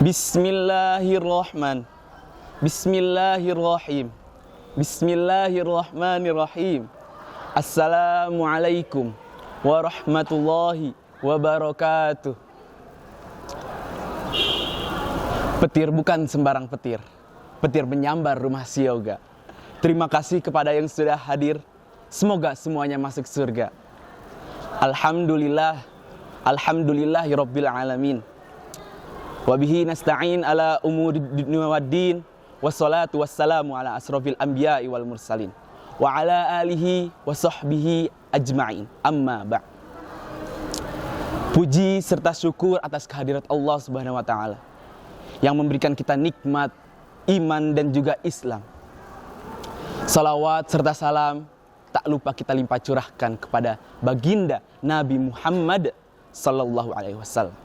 Bismillahirrahmanirrahim. Bismillahirrahmanirrahim. Assalamualaikum warahmatullahi wabarakatuh. Petir bukan sembarang petir. Petir menyambar rumah si yoga. Terima kasih kepada yang sudah hadir. Semoga semuanya masuk surga. Alhamdulillah. Alhamdulillahirabbil alamin. Wabihi nasta'in ala umuri dunya waddin. Wassalatu wassalamu ala asrofil anbiya'i wal mursalin. Wa ala alihi wa sahbihi ajma'in. Amma ba'. Puji serta syukur atas kehadirat Allah Subhanahu wa ta'ala yang memberikan kita nikmat iman dan juga Islam. Salawat serta salam tak lupa kita limpah curahkan kepada baginda Nabi Muhammad sallallahu alaihi wasallam.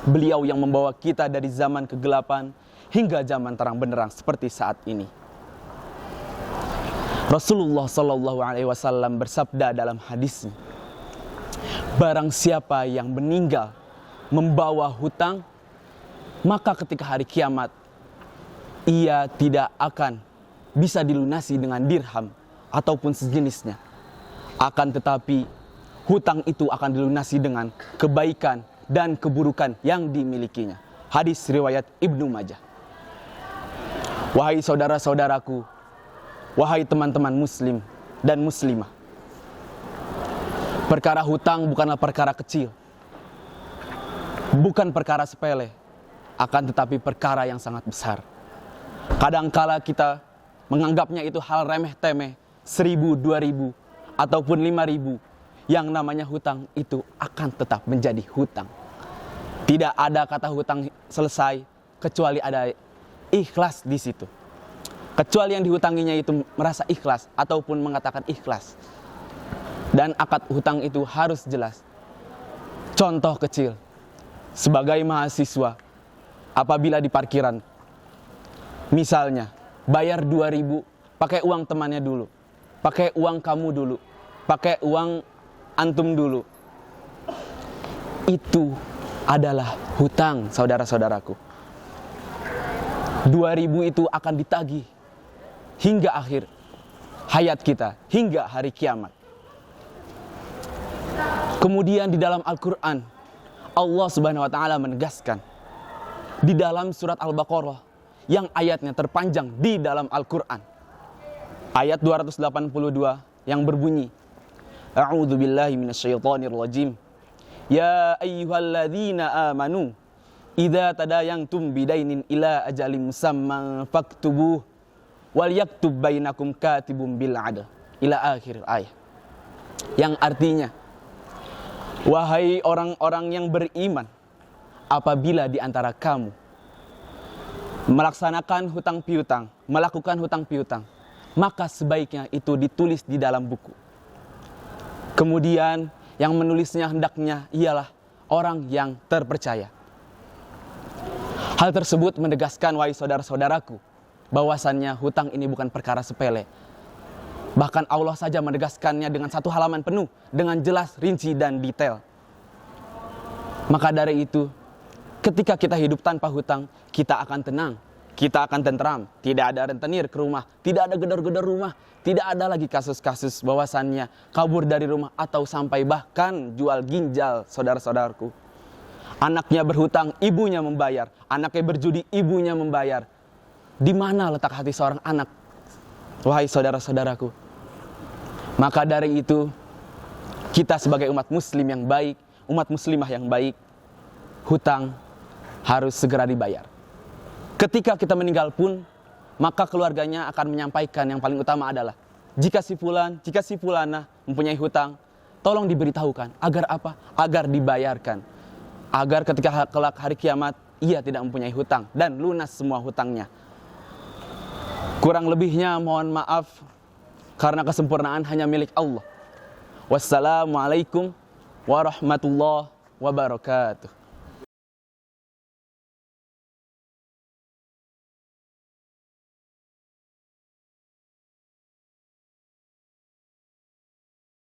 Beliau yang membawa kita dari zaman kegelapan hingga zaman terang benderang seperti saat ini. Rasulullah sallallahu alaihi wasallam bersabda dalam hadisnya, barang siapa yang meninggal membawa hutang, maka ketika hari kiamat ia tidak akan bisa dilunasi dengan dirham ataupun sejenisnya. Akan tetapi hutang itu akan dilunasi dengan kebaikan dan keburukan yang dimilikinya. Hadis riwayat Ibnu Majah. Wahai saudara-saudaraku, wahai teman-teman muslim dan muslimah, perkara hutang bukanlah perkara kecil, bukan perkara sepele, akan tetapi perkara yang sangat besar. Kadangkala kita menganggapnya itu hal remeh-temeh, 1.000, 2.000, ataupun 5.000. Yang namanya hutang itu akan tetap menjadi hutang. Tidak ada kata hutang selesai kecuali ada ikhlas di situ. Kecuali yang dihutanginya itu merasa ikhlas ataupun mengatakan ikhlas. Dan akad hutang itu harus jelas. Contoh kecil, sebagai mahasiswa, apabila di parkiran, misalnya bayar 2.000, pakai uang temannya dulu, pakai uang kamu dulu, pakai uang antum dulu. Itu adalah hutang, saudara-saudaraku. 2.000 itu akan ditagih hingga akhir hayat kita, hingga hari kiamat. Kemudian di dalam Al-Quran, Allah Subhanahu wa ta'ala menegaskan di dalam surat Al-Baqarah yang ayatnya terpanjang di dalam Al-Quran, ayat 282 yang berbunyi, A'udzu billahi minasyaitonir rajim. Ya ayyuhalladzina amanu idza tadayantum bidainin ila ajalin musamman faktubuh wal yaktub bainakum katibun bil 'adl ila akhir ayat. Yang artinya, wahai orang-orang yang beriman, apabila di antara kamu melaksanakan hutang piutang, melakukan hutang piutang, maka sebaiknya itu ditulis di dalam buku. Kemudian yang menulisnya hendaknya ialah orang yang terpercaya. Hal tersebut menegaskan, wahai saudara-saudaraku, bahwasannya hutang ini bukan perkara sepele. Bahkan Allah saja menegaskannya dengan satu halaman penuh, dengan jelas, rinci, dan detail. Maka dari itu, ketika kita hidup tanpa hutang, kita akan tenang, kita akan tentram, tidak ada rentenir ke rumah, tidak ada gedor-gedor rumah, tidak ada lagi kasus-kasus bahwasannya kabur dari rumah atau sampai bahkan jual ginjal, saudara-saudaraku. Anaknya berhutang, ibunya membayar. Anaknya berjudi, ibunya membayar. Di mana letak hati seorang anak, wahai saudara-saudaraku? Maka dari itu, kita sebagai umat muslim yang baik, umat muslimah yang baik, hutang harus segera dibayar. Ketika kita meninggal pun, maka keluarganya akan menyampaikan yang paling utama adalah, jika si fulan, jika si fulana mempunyai hutang, tolong diberitahukan. Agar apa? Agar dibayarkan. Agar ketika kelak hari kiamat, ia tidak mempunyai hutang dan lunas semua hutangnya. Kurang lebihnya mohon maaf, karena kesempurnaan hanya milik Allah. Wassalamualaikum warahmatullahi wabarakatuh.